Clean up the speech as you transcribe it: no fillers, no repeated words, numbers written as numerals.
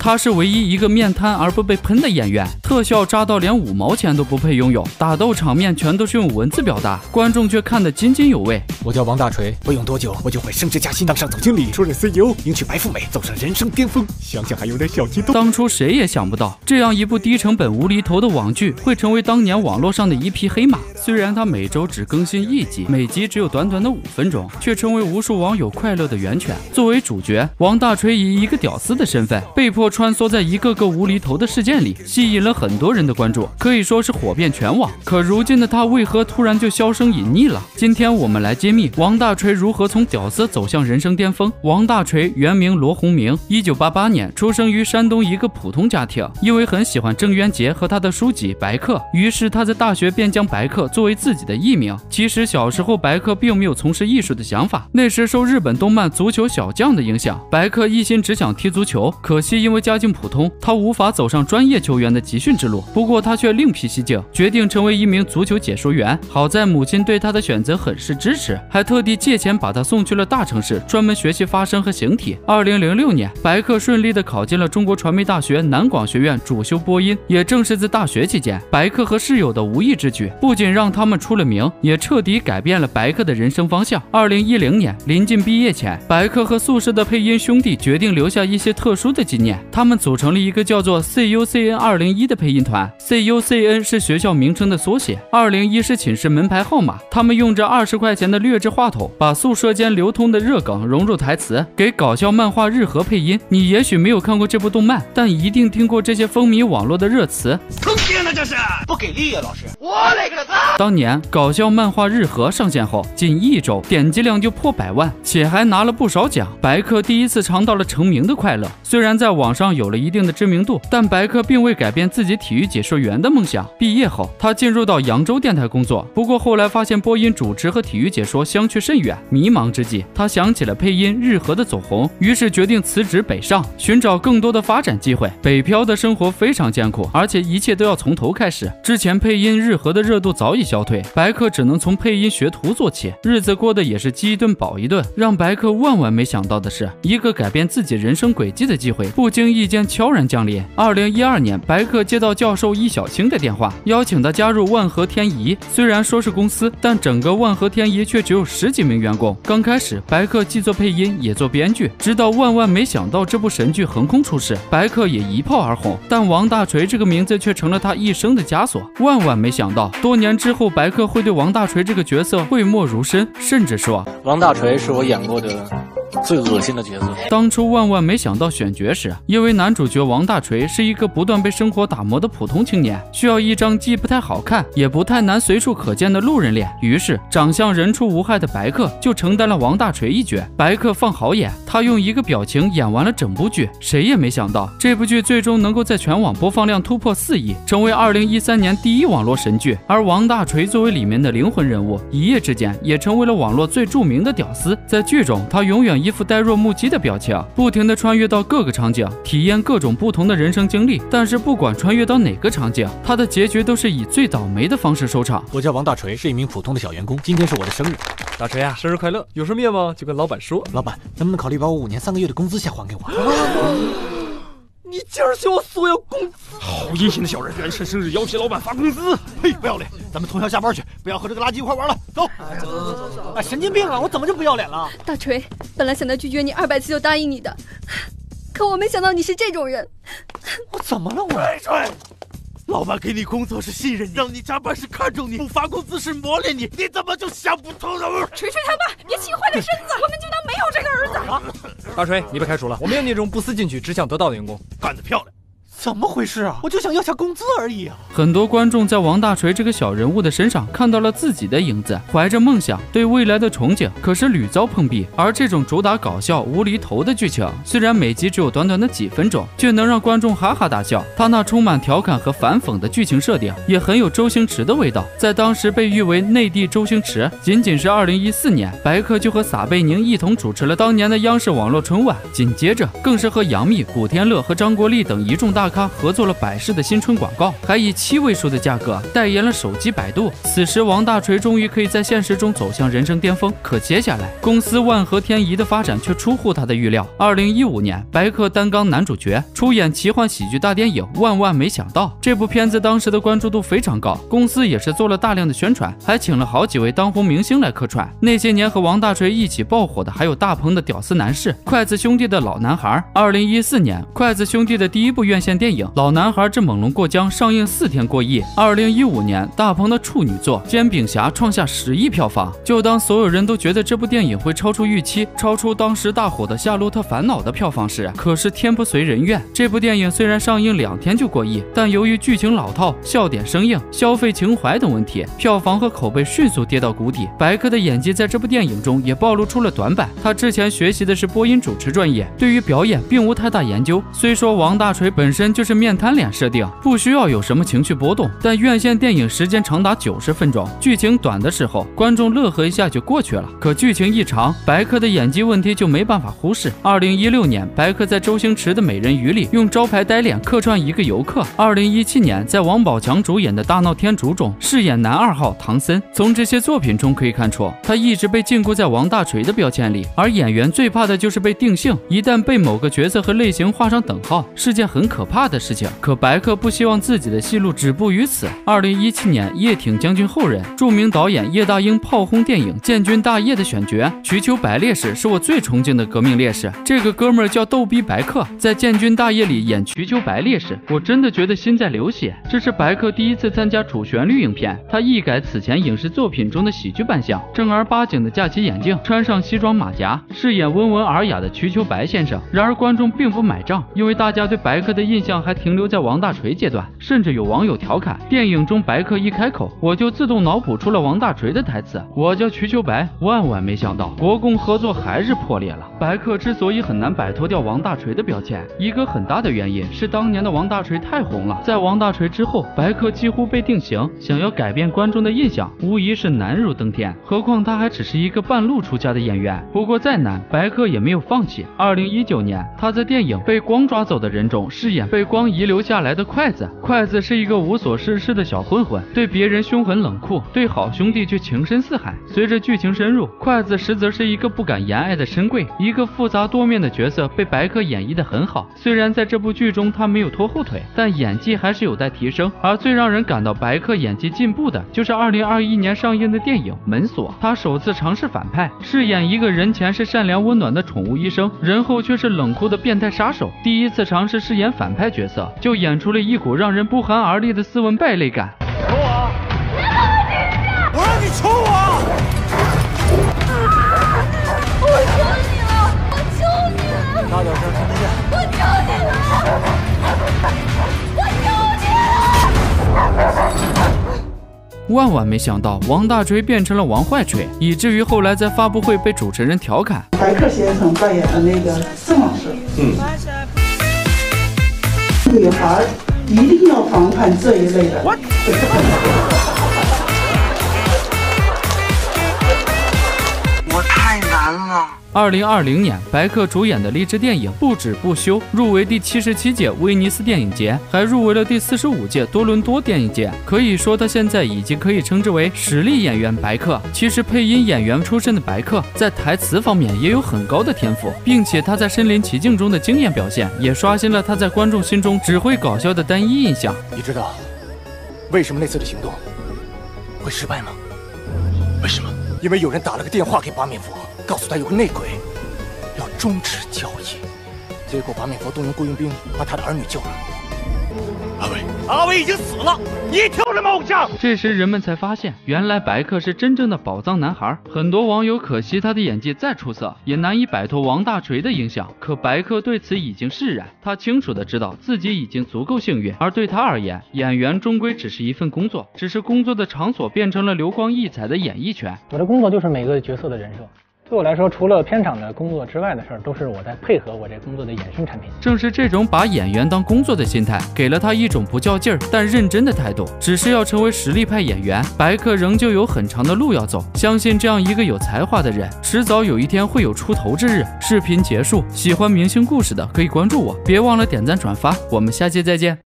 他是唯一一个面瘫而不被喷的演员，特效渣到连5毛钱都不配拥有，打斗场面全都是用文字表达，观众却看得津津有味。我叫王大锤，不用多久我就会升职加薪，当上总经理，出任 CEO， 迎娶白富美，走上人生巅峰。想想还有点小激动。当初谁也想不到，这样一部低成本无厘头的网剧会成为当年网络上的一匹黑马。虽然它每周只更新1集，每集只有短短的5分钟，却成为无数网友快乐的源泉。作为主角，王大锤以一个屌丝的身份，被迫穿梭在一个个无厘头的事件里，吸引了很多人的关注，可以说是火遍全网。可如今的他为何突然就销声隐匿了？今天我们来揭秘王大锤如何从屌丝走向人生巅峰。王大锤原名罗洪明，1988年出生于山东一个普通家庭。因为很喜欢郑渊洁和他的书籍白客，于是他在大学便将白客作为自己的艺名。其实小时候白客并没有从事艺术的想法，那时受日本动漫足球小将的影响，白客一心只想踢足球，可惜因为家境普通，他无法走上专业球员的集训之路。不过他却另辟蹊径，决定成为一名足球解说员。好在母亲对他的选择很是支持，还特地借钱把他送去了大城市，专门学习发声和形体。2006年，白客顺利地考进了中国传媒大学南广学院，主修播音。也正是在大学期间，白客和室友的无意之举，不仅让他们出了名，也彻底改变了白客的人生方向。2010年，临近毕业前，白客和宿舍的配音兄弟决定留下一些特殊的纪念，他们组成了一个叫做 CUCN 201的配音团。CUCN 是学校名称的缩写，201是寝室门牌号码。他们用着20块钱的劣质话筒，把宿舍间流通的热梗融入台词，给搞笑漫画日和配音。你也许没有看过这部动漫，但一定听过这些风靡网络的热词。坑爹呢，这是不给力呀，老师！我勒个擦！当年搞笑漫画日和上线后，仅1周点击量就破100万，且还拿了不少奖。白客第一次尝到了成名的快乐。虽然在网上有了一定的知名度，但白客并未改变自己体育解说员的梦想。毕业后，他进入到扬州电台工作，不过后来发现播音主持和体育解说相去甚远。迷茫之际，他想起了配音日和的走红，于是决定辞职北上，寻找更多的发展机会。北漂的生活非常艰苦，而且一切都要从头开始。之前配音日和的热度早已消退，白客只能从配音学徒做起，日子过得也是饥一顿饱一顿。让白客万万没想到的是，一个改变自己人生轨迹的机会不经意间悄然降临。2012年，白客接到教授易小青的电话，邀请他加入万和天宜。虽然说是公司，但整个万和天宜却只有10几名员工。刚开始，白客既做配音也做编剧，直到万万没想到这部神剧横空出世，白客也一炮而红。但王大锤这个名字却成了他一生的枷锁。万万没想到，多年之后，白客会对王大锤这个角色讳莫如深，甚至说王大锤是我演过的最恶心的角色。当初万万没想到选角时，因为男主角王大锤是一个不断被生活打磨的普通青年，需要一张既不太好看也不太难随处可见的路人脸，于是长相人畜无害的白客就承担了王大锤一角。白客放好眼，他用一个表情演完了整部剧。谁也没想到，这部剧最终能够在全网播放量突破4亿，成为2013年第1网络神剧。而王大锤作为里面的灵魂人物，一夜之间也成为了网络最著名的屌丝。在剧中，他永远一副呆若木鸡的表情，不停地穿越到各个场景，体验各种不同的人生经历。但是不管穿越到哪个场景，他的结局都是以最倒霉的方式收场。我叫王大锤，是一名普通的小员工。今天是我的生日，大锤啊，生日快乐！有什么愿望就跟老板说。老板，能不能考虑把我5年3个月的工资先还给我？你竟然向我索要工资！好阴险的小人，居然趁生日要挟老板发工资！呸，不要脸！咱们通宵下班去，不要和这个垃圾一块玩了。走，走！哎，神经病啊！我怎么就不要脸了？大锤，本来想着拒绝你200次就答应你的，可我没想到你是这种人。我怎么了？锤！老板给你工作是信任你，让你加班是看重你，不发工资是磨练你，你怎么就想不通呢？锤他吧，别气坏了身子，我们就当没有这个儿子。啊，大锤，你被开除了。我们要那种不思进取、只想得到的员工。干得漂亮！怎么回事啊？我就想要下工资而已啊！很多观众在王大锤这个小人物的身上看到了自己的影子，怀着梦想，对未来的憧憬，可是屡遭碰壁。而这种主打搞笑无厘头的剧情，虽然每集只有短短的几分钟，却能让观众哈哈大笑。他那充满调侃和反讽的剧情设定，也很有周星驰的味道，在当时被誉为内地周星驰。仅仅是2014年，白客就和撒贝宁一同主持了当年的央视网络春晚，紧接着更是和杨幂、古天乐和张国立等一众大咖合作了百事的新春广告，还以7位数的价格代言了手机百度。此时王大锤终于可以在现实中走向人生巅峰。可接下来公司万合天宜的发展却出乎他的预料。2015年，白客担纲男主角，出演奇幻喜剧大电影《万万没想到》。这部片子当时的关注度非常高，公司也是做了大量的宣传，还请了好几位当红明星来客串。那些年和王大锤一起爆火的还有大鹏的屌丝男士、筷子兄弟的老男孩。2014年，筷子兄弟的第一部院线电影《老男孩之猛龙过江》上映4天过亿。2015年，大鹏的处女作《煎饼侠》创下10亿票房。就当所有人都觉得这部电影会超出预期，超出当时大火的《夏洛特烦恼》的票房时，可是天不遂人愿。这部电影虽然上映2天就过亿，但由于剧情老套、笑点生硬、消费情怀等问题，票房和口碑迅速跌到谷底。白客的演技在这部电影中也暴露出了短板。他之前学习的是播音主持专业，对于表演并无太大研究。虽说王大锤本身就是面瘫脸设定，不需要有什么情绪波动，但院线电影时间长达90分钟，剧情短的时候，观众乐呵一下就过去了。可剧情一长，白客的演技问题就没办法忽视。2016年，白客在周星驰的《美人鱼》里用招牌呆脸客串一个游客。2017年，在王宝强主演的《大闹天竺》中饰演男2号唐僧。从这些作品中可以看出，他一直被禁锢在王大锤的标签里，而演员最怕的就是被定性，一旦被某个角色和类型画上等号，是件很可怕的事情。可白客不希望自己的戏路止步于此。2017年，叶挺将军后人，著名导演叶大鹰炮轰电影《建军大业》的选角，瞿秋白烈士是我最崇敬的革命烈士。这个哥们儿叫逗逼白客，在《建军大业》里演瞿秋白烈士，我真的觉得心在流血。这是白客第一次参加主旋律影片，他一改此前影视作品中的喜剧扮相，正儿八经的架起眼镜，穿上西装马甲，饰演温文尔雅的瞿秋白先生。然而观众并不买账，因为大家对白客的印象还停留在王大锤阶段，甚至有网友调侃，电影中白客一开口，我就自动脑补出了王大锤的台词：我叫瞿秋白，万万没想到国共合作还是破裂了。白客之所以很难摆脱掉王大锤的标签，一个很大的原因是当年的王大锤太红了，在王大锤之后，白客几乎被定型，想要改变观众的印象，无疑是难如登天。何况他还只是一个半路出家的演员。不过再难，白客也没有放弃。2019年，他在电影《被光抓走的人》中饰演被光遗留下来的筷子。筷子是一个无所事事的小混混，对别人凶狠冷酷，对好兄弟却情深似海。随着剧情深入，筷子实则是一个不敢言爱的深贵。一个复杂多面的角色被白客演绎得很好。虽然在这部剧中他没有拖后腿，但演技还是有待提升。而最让人感到白客演技进步的，就是2021年上映的电影《门锁》。他首次尝试反派，饰演一个人前是善良温暖的宠物医生，人后却是冷酷的变态杀手。第一次尝试饰演反派角色，就演出了一股让人不寒而栗的斯文败类感。抽我！我让你抽我！我求你了，我求你了！大点声，听不见。我求你了！我求你了！万万没想到，王大锤变成了王坏锤，以至于后来在发布会被主持人调侃。白客先生扮演的那个郑老师，女孩一定要防范这一类的。我太难了。2020年，白客主演的励志电影《不止不休》入围第77届威尼斯电影节，还入围了第45届多伦多电影节。可以说，他现在已经可以称之为实力演员白客。其实，配音演员出身的白客在台词方面也有很高的天赋，并且他在身临其境中的惊艳表现，也刷新了他在观众心中只会搞笑的单一印象。你知道为什么那次的行动会失败吗？为什么？因为有人打了个电话给八面佛，告诉他有个内鬼要终止交易，结果八面佛动用雇佣兵把他的儿女救了。阿伟已经死了，你听什么偶像？这时人们才发现，原来白客是真正的宝藏男孩。很多网友可惜他的演技再出色，也难以摆脱王大锤的影响。可白客对此已经释然，他清楚的知道自己已经足够幸运。而对他而言，演员终归只是一份工作，只是工作的场所变成了流光溢彩的演艺圈。我的工作就是每个角色的人设。对我来说，除了片场的工作之外的事儿，都是我在配合我这工作的衍生产品。正是这种把演员当工作的心态，给了他一种不较劲儿但认真的态度。只是要成为实力派演员，白客仍旧有很长的路要走。相信这样一个有才华的人，迟早有一天会有出头之日。视频结束，喜欢明星故事的可以关注我，别忘了点赞转发。我们下期再见。